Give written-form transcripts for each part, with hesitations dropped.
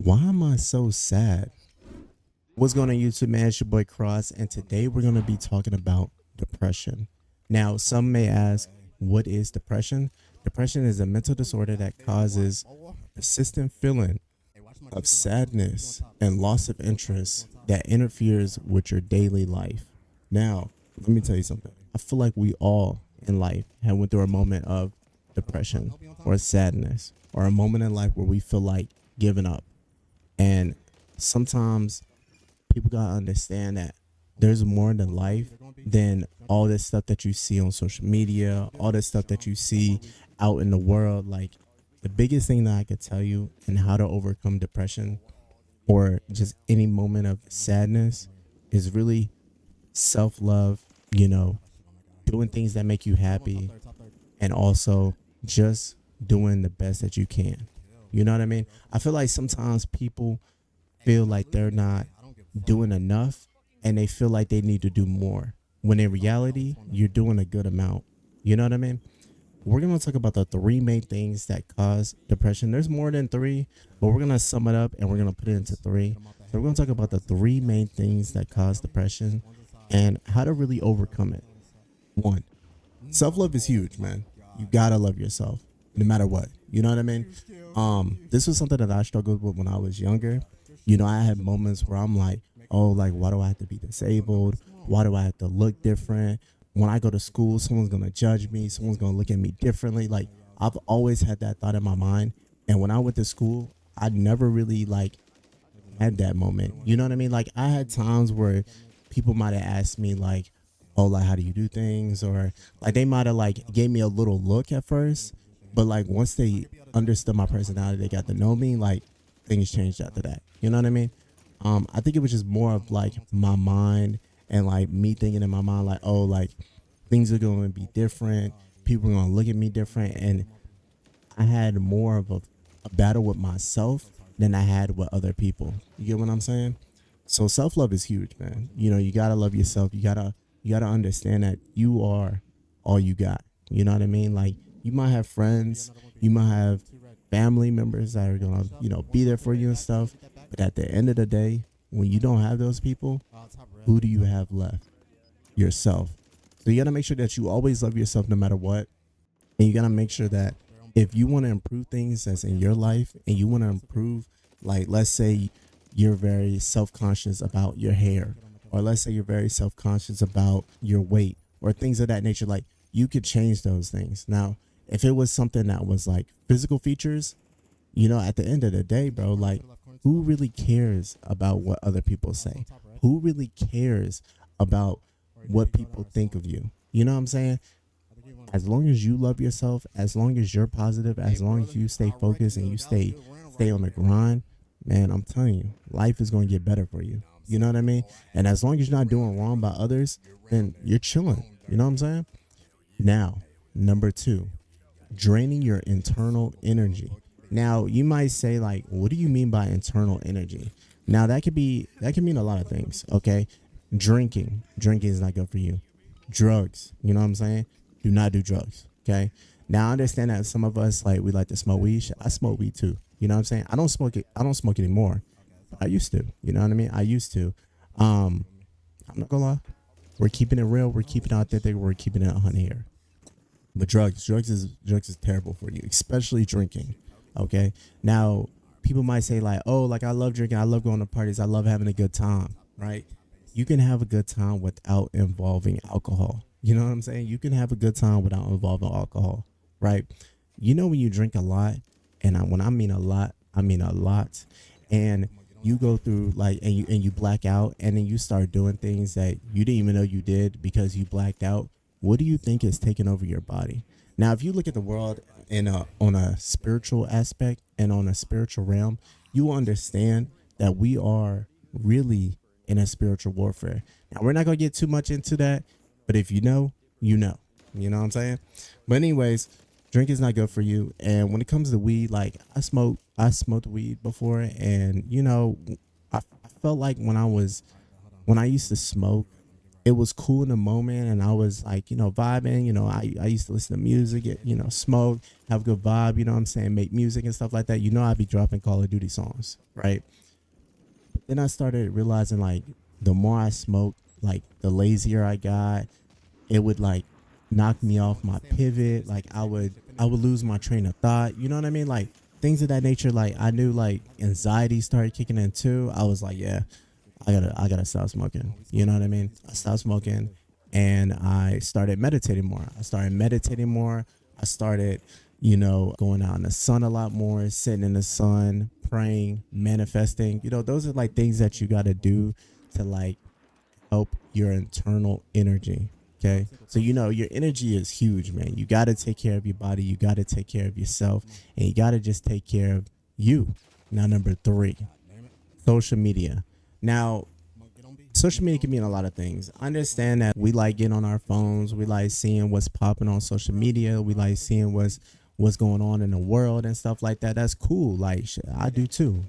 Why am I so sad? What's going on, YouTube, man? It's your boy Cross, and today we're going to be talking about depression. Now, some may ask, what is depression? Depression is a mental disorder that causes persistent feeling of sadness and loss of interest that interferes with your daily life. Now, let me tell you something. I feel like we all in life have went through a moment of depression or sadness or a moment in life where we feel like giving up. And sometimes people gotta understand that there's more than life than all this stuff that you see on social media, all this stuff that you see out in the world. Like, the biggest thing that I could tell you and how to overcome depression or just any moment of sadness is really self-love, doing things that make you happy, and also just doing the best that you can. You know what I mean? I feel like sometimes people feel like they're not doing enough and they feel like they need to do more, when in reality you're doing a good amount. You know what I mean? We're going to talk about the three main things that cause depression. There's more than three, but we're going to sum it up and we're going to put it into three. So we're going to talk about the three main things that cause depression and how to really overcome it. One, self-love is huge, man. You got to love yourself no matter what. You know what I mean? This was something that I struggled with when I was younger. I had moments where I'm like, oh, like, why do I have to be disabled? Why do I have to look different? When I go to school, someone's going to judge me. Someone's going to look at me differently. Like, I've always had that thought in my mind. And when I went to school, I never really had that moment. You know what I mean? Like, I had times where people might have asked me like, oh, like, how do you do things? Or like they might have like gave me a little look at first. But like once they understood my personality, they got to know me, like things changed after that. You know what I mean? I think it was just more of like my mind and like me thinking in my mind like, oh, like things are going to be different. People are going to look at me different. And I had more of a battle with myself than I had with other people. You get what I'm saying? So self-love is huge, man. You got to love yourself. You got to understand that you are all you got. You know what I mean? Like, you might have friends, you might have family members that are going to, be there for you and stuff. But at the end of the day, when you don't have those people, who do you have left? Yourself. So you got to make sure that you always love yourself no matter what. And you got to make sure that if you want to improve things that's in your life and you want to improve, like, let's say you're very self-conscious about your hair, or let's say you're very self-conscious about your weight or things of that nature, like, you could change those things. Now, if it was something that was like physical features, at the end of the day, bro, like, who really cares about what other people say? Who really cares about what people think of you? You know what I'm saying? As long as you love yourself, as long as you're positive, as long as you stay focused and you stay on the grind, man, I'm telling you, life is going to get better for you. You know what I mean? And as long as you're not doing wrong by others, then you're chilling. You know what I'm saying? Now, number two, draining your internal energy. Now, you might say, like, what do you mean by internal energy? Now, that can mean a lot of things. Okay, drinking is not good for you. Drugs, you know what I'm saying? Do not do drugs. Okay. Now, I understand that some of us, like, we like to smoke weed. I smoke weed too. You know what I'm saying? I don't smoke it. I don't smoke anymore. But I used to. You know what I mean? I used to. I'm not gonna lie. We're keeping it real. We're keeping it authentic. We're keeping it 100 here. But drugs is terrible for you, especially drinking. Okay. Now, people might say like, oh, like, I love drinking. I love going to parties. I love having a good time. Right. You can have a good time without involving alcohol. You know what I'm saying? You can have a good time without involving alcohol. Right. When you drink a lot, and when I mean a lot, I mean a lot. And you go through like, and you black out, and then you start doing things that you didn't even know you did because you blacked out. What do you think is taking over your body? Now, if you look at the world on a spiritual aspect and on a spiritual realm, you will understand that we are really in a spiritual warfare. Now, we're not going to get too much into that, but if you know, you know. You know what I'm saying? But anyways, drink is not good for you. And when it comes to weed, like, I smoked weed before, and I felt like when I used to smoke, it was cool in the moment, and I was like, vibing. I used to listen to music, smoke, have a good vibe, what I'm saying, make music and stuff like that. I'd be dropping Call of Duty songs, right? But then I started realizing, like, the more I smoked, like, the lazier I got. It would, like, knock me off my pivot. Like, I would lose my train of thought. You know what I mean? Like, things of that nature. Like, I knew, like, anxiety started kicking in too. I was like, yeah, I gotta stop smoking. You know what I mean? I stopped smoking, and I started meditating more. I started, going out in the sun a lot more, sitting in the sun, praying, manifesting. Those are like things that you gotta do to, like, help your internal energy. Okay. So, your energy is huge, man. You got to take care of your body. You got to take care of yourself, and you got to just take care of you. Now, number 3, social media. Now, social media can mean a lot of things. I understand that we like getting on our phones. We like seeing what's popping on social media. We like seeing what's going on in the world and stuff like that. That's cool. Like, I do too.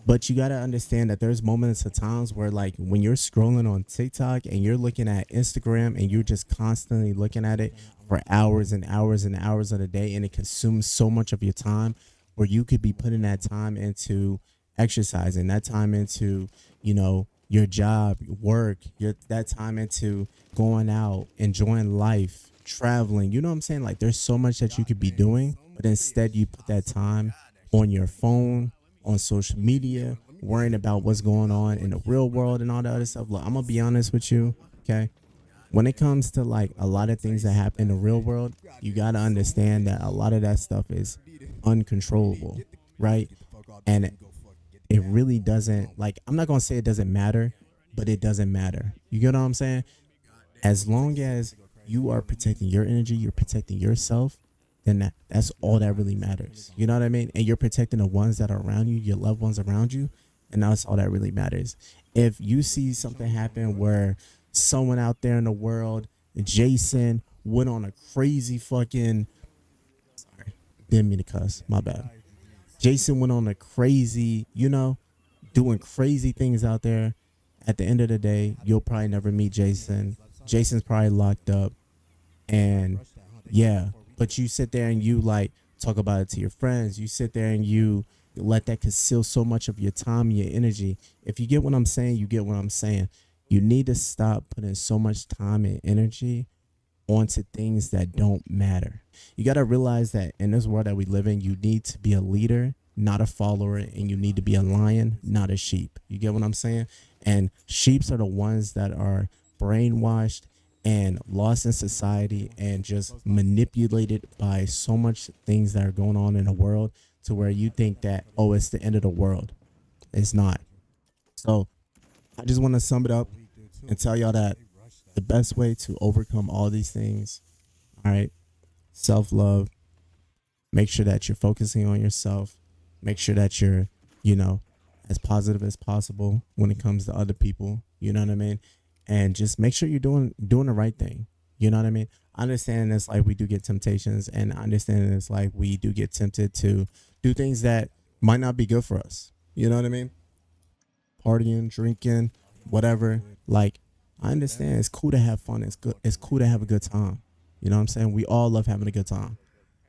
But you got to understand that there's moments of times where, like, when you're scrolling on TikTok and you're looking at Instagram and you're just constantly looking at it for hours and hours and hours of the day, and it consumes so much of your time, where you could be putting that time into exercising, that time into, your job, work, that time into going out, enjoying life, traveling. You know what I'm saying? Like, there's so much that you could be doing, but instead you put that time on your phone, on social media, worrying about what's going on in the real world and all that other stuff. Look, I'm gonna be honest with you, okay? When it comes to, like, a lot of things that happen in the real world, you gotta understand that a lot of that stuff is uncontrollable, right? And it really doesn't, like, I'm not gonna say it doesn't matter, but it doesn't matter. You get what I'm saying? As long as you are protecting your energy, you're protecting yourself, then that's all that really matters. You know what I mean? And you're protecting the ones that are around you, your loved ones around you, and that's all that really matters. If you see something happen where someone out there in the world, Jason, went on a crazy fucking, sorry, didn't mean to cuss, my bad. Jason went on a crazy, doing crazy things out there. At the end of the day, you'll probably never meet Jason. Jason's probably locked up. And yeah, but you sit there and you, like, talk about it to your friends. You sit there and you let that conceal so much of your time and your energy. If you get what I'm saying, you get what I'm saying. You need to stop putting so much time and energy onto things that don't matter. You got to realize that in this world that we live in, you need to be a leader, not a follower, and you need to be a lion, not a sheep. You get what I'm saying? And sheeps are the ones that are brainwashed and lost in society and just manipulated by so much things that are going on in the world, to where you think that, oh, it's the end of the world. It's not. So I just want to sum it up and tell y'all that the best way to overcome all these things, all right, self-love, make sure that you're focusing on yourself, make sure that you're, as positive as possible when it comes to other people, you know what I mean? And just make sure you're doing the right thing. You know what I mean? I understand it's like we do get temptations, and I understand it's like we do get tempted to do things that might not be good for us. You know what I mean? Partying, drinking, whatever. Like, I understand it's cool to have fun. It's good. It's cool to have a good time. You know what I'm saying? We all love having a good time.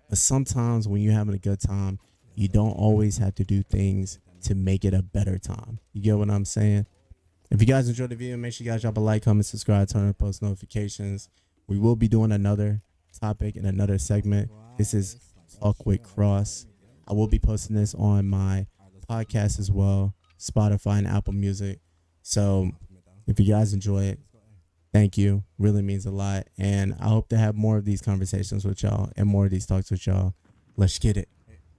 But sometimes when you're having a good time, you don't always have to do things to make it a better time. You get what I'm saying? If you guys enjoyed the video, make sure you guys drop a like, comment, subscribe, turn on post notifications. We will be doing another topic in another segment. This is Talk with Cross. I will be posting this on my podcast as well, Spotify and Apple Music. So if you guys enjoy it, thank you. Really means a lot. And I hope to have more of these conversations with y'all and more of these talks with y'all. Let's get it.